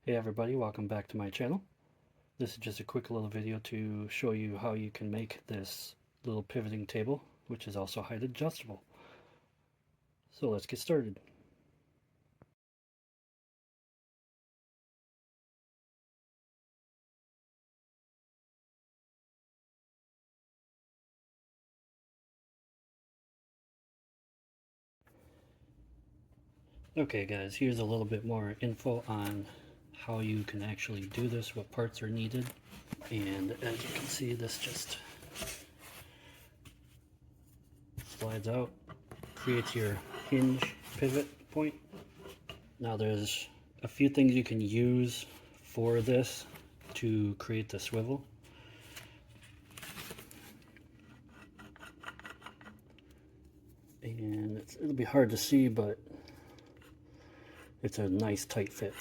Hey everybody, welcome back to my channel. This is just a quick little video to show you how you can make this little pivoting table, which is also height adjustable. So let's get started. Okay guys, here's a little bit more info on how you can actually do this, what parts are needed. And as you can see, this just slides out, creates your hinge pivot point. Now there's a few things you can use for this to create the swivel. And it'll be hard to see, but it's a nice tight fit.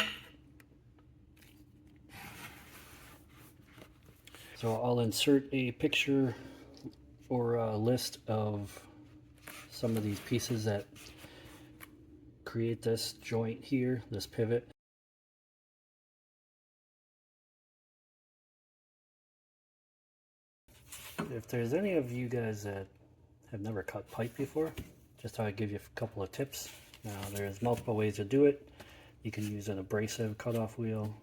So I'll insert a picture or a list of some of these pieces that create this joint here, this pivot. If there's any of you guys that have never cut pipe before, just thought I'd give you a couple of tips. Now there's multiple ways to do it. You can use an abrasive cutoff wheel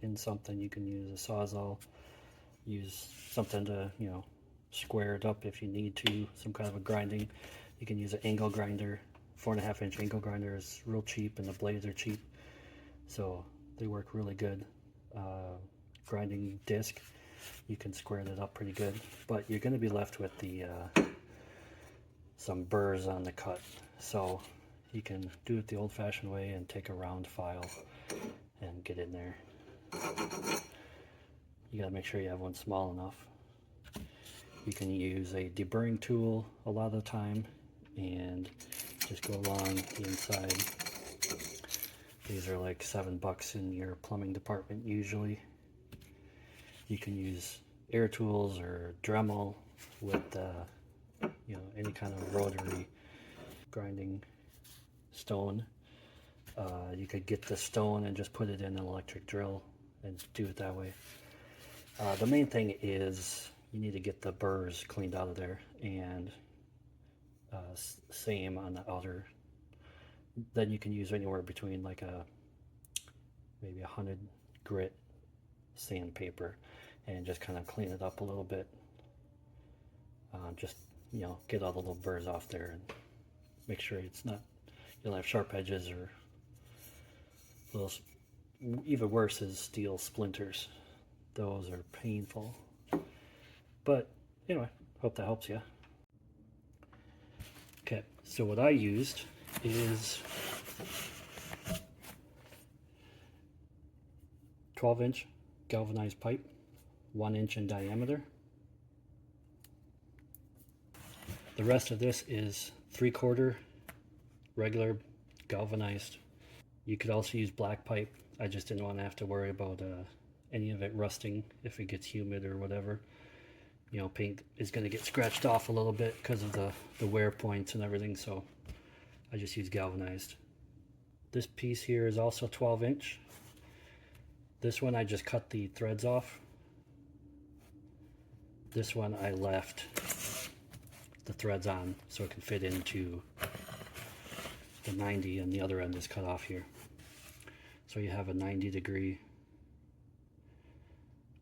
in something. You can use a sawzall, use something to, square it up if you need to, some kind of a grinding. You can use an angle grinder. 4.5 inch angle grinder is real cheap and the blades are cheap, so they work really good. Grinding disc, you can square that up pretty good, but you're going to be left with the some burrs on the cut, so you can do it the old-fashioned way and take a round file and get in there. You got to make sure you have one small enough. You can use a deburring tool a lot of the time and just go along the inside. These are like $7 in your plumbing department usually. You can use air tools or Dremel with any kind of rotary grinding stone. You could get the stone and just put it in an electric drill and do it that way. The main thing is you need to get the burrs cleaned out of there, and same on the outer. Then you can use anywhere between like maybe 100 grit sandpaper and just kind of clean it up a little bit. Just get all the little burrs off there and make sure it's not, you don't have sharp edges or little, even worse is steel splinters. Those are painful. But anyway, hope that helps you. Okay, so what I used is 12-inch galvanized pipe, 1 inch in diameter. The rest of this is 3/4 regular galvanized. You could also use black pipe. I just didn't want to have to worry about any of it rusting if it gets humid or whatever. Paint is going to get scratched off a little bit because of the wear points and everything, so I just use galvanized. This piece here is also 12-inch. This one I just cut the threads off. This one I left the threads on so it can fit into the 90, and the other end is cut off here. So you have a 90-degree,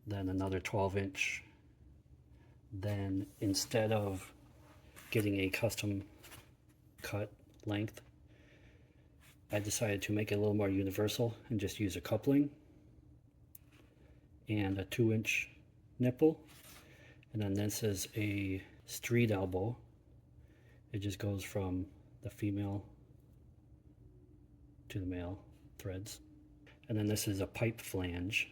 then another 12-inch. Then instead of getting a custom cut length, I decided to make it a little more universal and just use a coupling and a 2-inch nipple. And then this is a street elbow. It just goes from the female to the male threads. And then this is a pipe flange,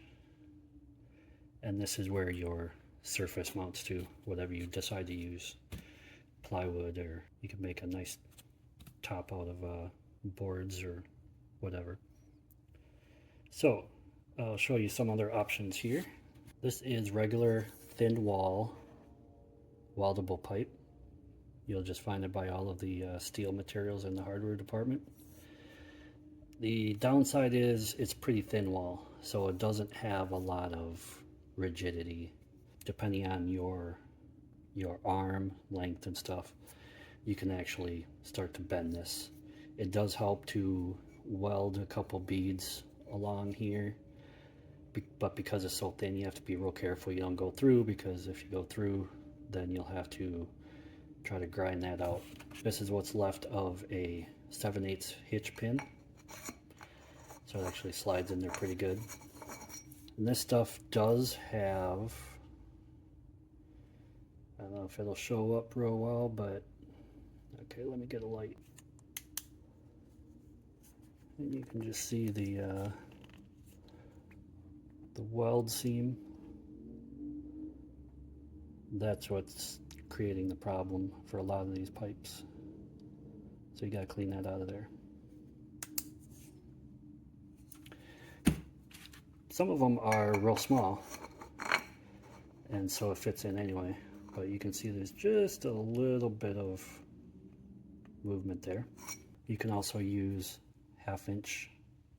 and this is where your surface mounts to, whatever you decide to use, plywood, or you can make a nice top out of boards or whatever. So I'll show you some other options here. This is regular thin wall weldable pipe. You'll just find it by all of the steel materials in the hardware department. The downside is it's pretty thin wall, so it doesn't have a lot of rigidity. Depending on your arm length and stuff, you can actually start to bend this. It does help to weld a couple beads along here, but because it's so thin, you have to be real careful you don't go through, because if you go through, then you'll have to try to grind that out. This is what's left of a 7/8 hitch pin, so it actually slides in there pretty good. And this stuff does have, I don't know if it'll show up real well, but okay, let me get a light. And you can just see the weld seam. That's what's creating the problem for a lot of these pipes. So you got to clean that out of there. Some of them are real small, and so it fits in anyway, but you can see there's just a little bit of movement there. You can also use 1/2"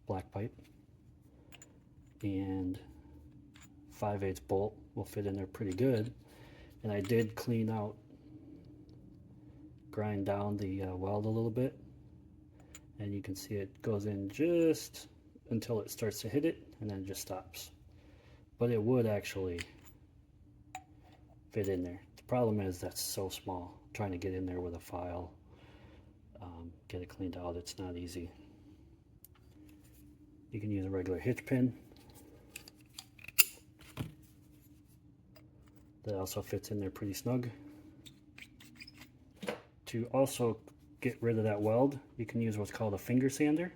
black pipe, and 5/8 bolt will fit in there pretty good. And I did grind down the weld a little bit, and you can see it goes in just until it starts to hit it, and then it just stops. But it would actually fit in there. The problem is that's so small. Trying to get in there with a file, get it cleaned out, it's not easy. You can use a regular hitch pin. That also fits in there pretty snug. To also get rid of that weld, you can use what's called a finger sander.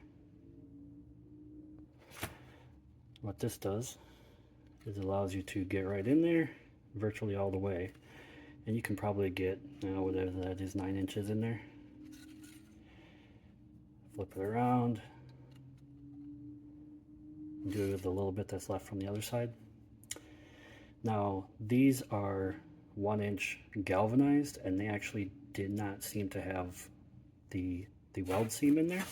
What this does is it allows you to get right in there virtually all the way, and you can probably get, whatever that is, 9 inches in there. Flip it around, do it with a little bit that's left from the other side. Now these are 1-inch galvanized, and they actually did not seem to have the weld seam in there.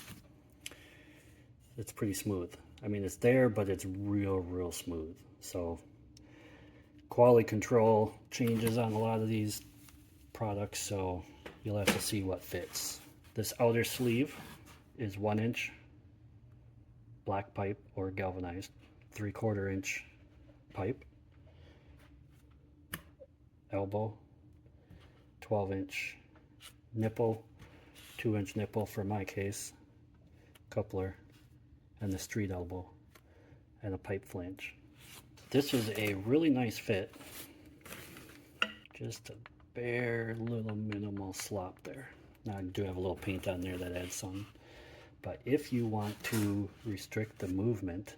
It's pretty smooth. I mean, it's there, but it's real smooth. So quality control changes on a lot of these products, so you'll have to see what fits. This outer sleeve is 1-inch black pipe or galvanized, 3/4 inch pipe, elbow, 12-inch nipple, 2-inch nipple for my case, coupler, and the street elbow, and a pipe flange. This is a really nice fit. Just a bare little minimal slop there. Now I do have a little paint on there that adds some, but if you want to restrict the movement,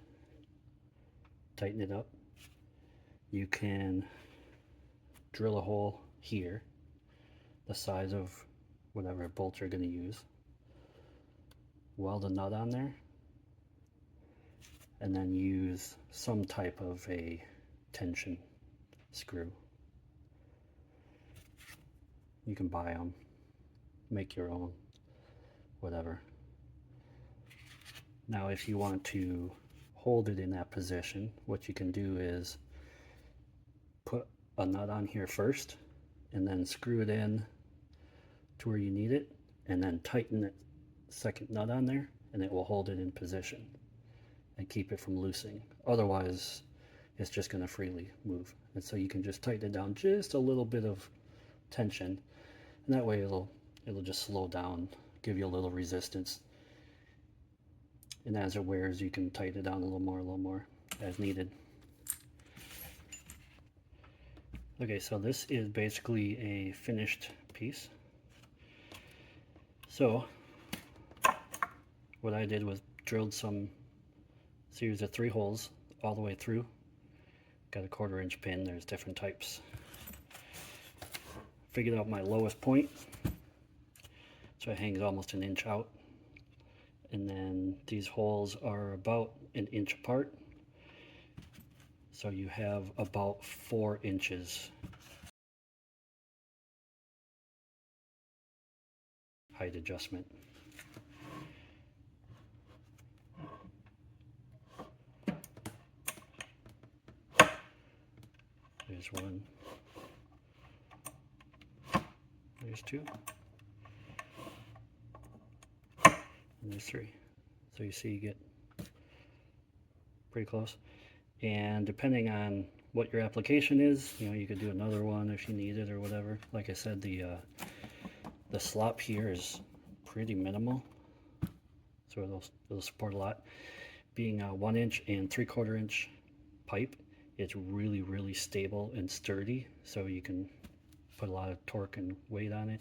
tighten it up, you can drill a hole here, the size of whatever bolt you're going to use, weld a nut on there, and then use some type of a tension screw. You can buy them, make your own, whatever. Now if you want to hold it in that position, what you can do is put a nut on here first, and then screw it in to where you need it, and then tighten the second nut on there, and it will hold it in position and keep it from loosing. Otherwise, it's just going to freely move. And so you can just tighten it down just a little bit of tension, and that way it'll just slow down, give you a little resistance. And as it wears, you can tighten it down a little more as needed. Okay, so this is basically a finished piece. So what I did was drilled some series of 3 holes all the way through. Got a 1/4 inch pin, there's different types. Figured out my lowest point, so it hangs almost 1 inch out. And then these holes are about 1 inch apart, so you have about 4 inches height adjustment. There's one. There's two. And there's three. So you see you get pretty close. And depending on what your application is, you know, you could do another one if you need it or whatever. Like I said, the slop here is pretty minimal, so it'll support a lot. Being a 1 inch and 3/4 inch pipe, it's really stable and sturdy, so you can put a lot of torque and weight on it.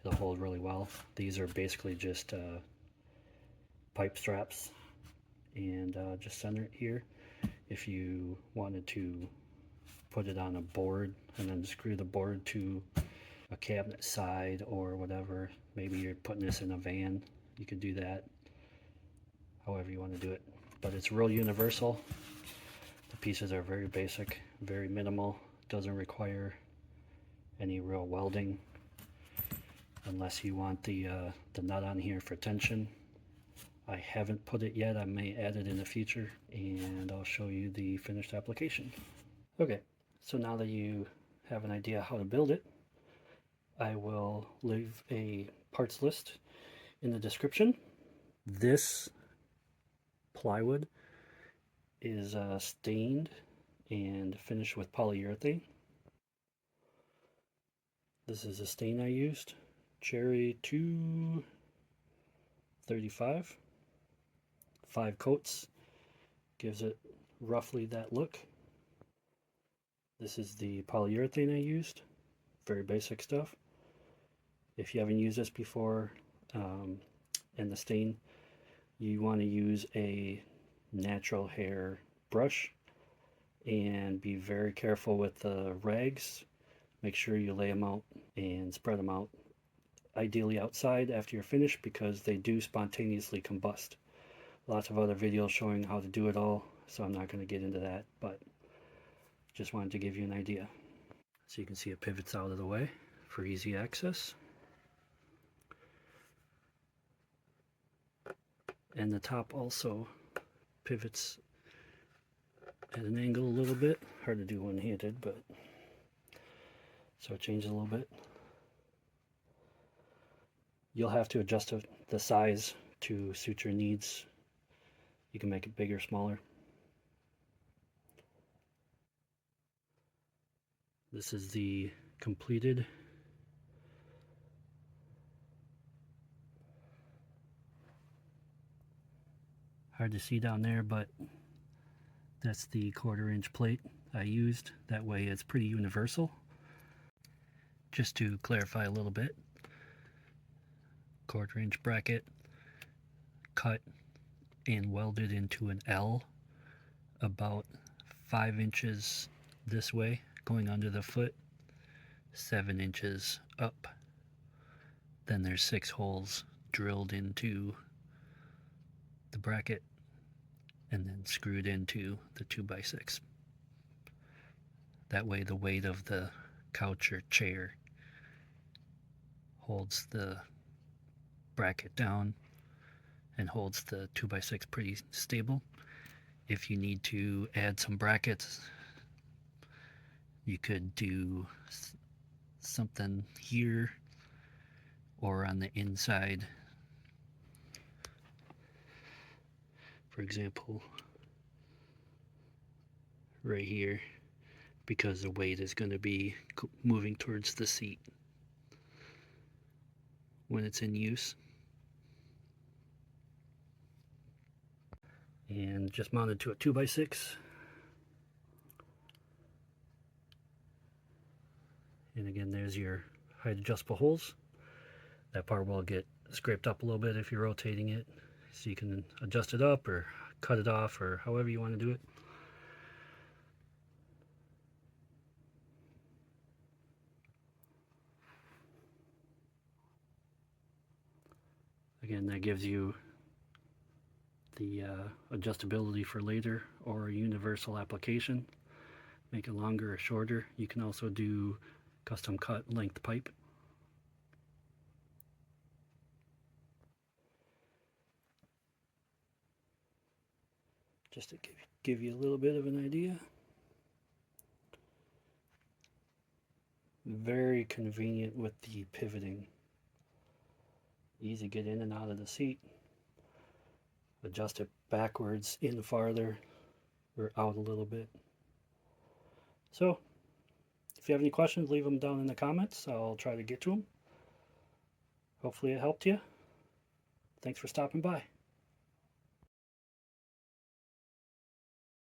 It'll hold really well. These are basically just pipe straps, and just center it here. If you wanted to put it on a board and then screw the board to a cabinet side or whatever, maybe you're putting this in a van, you could do that however you want to do it. But it's real universal. The pieces are very basic, very minimal, doesn't require any real welding unless you want the nut on here for tension. I haven't put it yet. I may add it in the future, and I'll show you the finished application. Okay, so now that you have an idea how to build it, I will leave a parts list in the description. This plywood is stained and finished with polyurethane. This is a stain I used, Cherry 235. 5 coats gives it roughly that look. This is the polyurethane I used, very basic stuff. If you haven't used this before, and the stain, you want to use a natural hair brush and be very careful with the rags. Make sure you lay them out and spread them out, ideally outside after you're finished, because they do spontaneously combust. Lots of other videos showing how to do it all, so I'm not going to get into that, but just wanted to give you an idea. So you can see it pivots out of the way for easy access. And the top also pivots at an angle a little bit. Hard to do one-handed, but so it changes a little bit. You'll have to adjust the size to suit your needs. You can make it bigger, smaller. This is the completed hard to see down there, but that's the 1/4 inch plate I used. That way it's pretty universal. Just to clarify a little bit, 1/4 inch bracket cut and welded into an L about 5 inches this way going under the foot, 7 inches up. Then there's 6 holes drilled into the bracket and then screwed into the 2x6. That way the weight of the couch or chair holds the bracket down and holds the 2x6 pretty stable. If you need to add some brackets, you could do something here or on the inside. For example, right here, because the weight is going to be moving towards the seat when it's in use. And just mounted to a 2x6. And again, there's your height adjustable holes. That part will get scraped up a little bit if you're rotating it, so you can adjust it up or cut it off or however you want to do it. Again, that gives you the adjustability for later or universal application. Make it longer or shorter. You can also do custom cut length pipe. Just to give you a little bit of an idea. Very convenient with the pivoting. Easy to get in and out of the seat. Adjust it backwards, in farther, or out a little bit. So, if you have any questions, leave them down in the comments. I'll try to get to them. Hopefully it helped you. Thanks for stopping by.